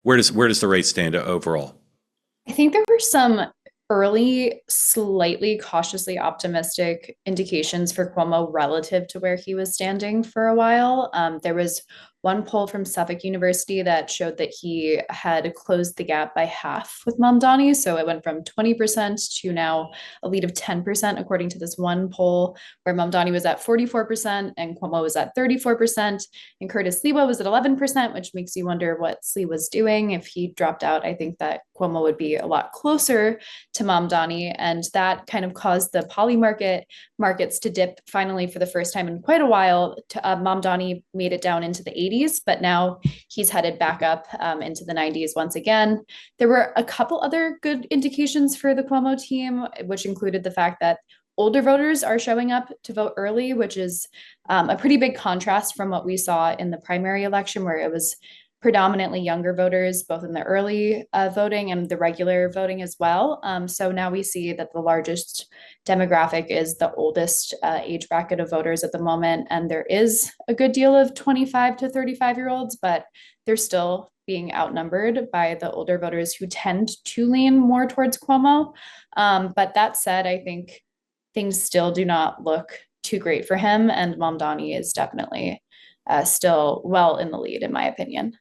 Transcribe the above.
Where does the race stand overall? I think there were some early, slightly cautiously optimistic indications for Cuomo relative to where he was standing for a while. There was one poll from Suffolk University that showed that he had closed the gap by half with Mamdani. So it went from 20% to now a lead of 10%, according to this one poll, where Mamdani was at 44% and Cuomo was at 34%. And Curtis Sliwa was at 11%, which makes you wonder what Sliwa was doing. If he dropped out, I think that Cuomo would be a lot closer to Mamdani. And that kind of caused the poly markets to dip finally for the first time in quite a while. Mamdani made it down into the 80s, but now he's headed back up into the 90s once again. There were a couple other good indications for the Cuomo team, which included the fact that older voters are showing up to vote early, which is a pretty big contrast from what we saw in the primary election, where it was predominantly younger voters, both in the early voting and the regular voting as well. So now we see that the largest demographic is the oldest age bracket of voters at the moment. And there is a good deal of 25 to 35-year-olds, but they're still being outnumbered by the older voters who tend to lean more towards Cuomo. But that said, I think things still do not look too great for him. And Mamdani is definitely still well in the lead, in my opinion.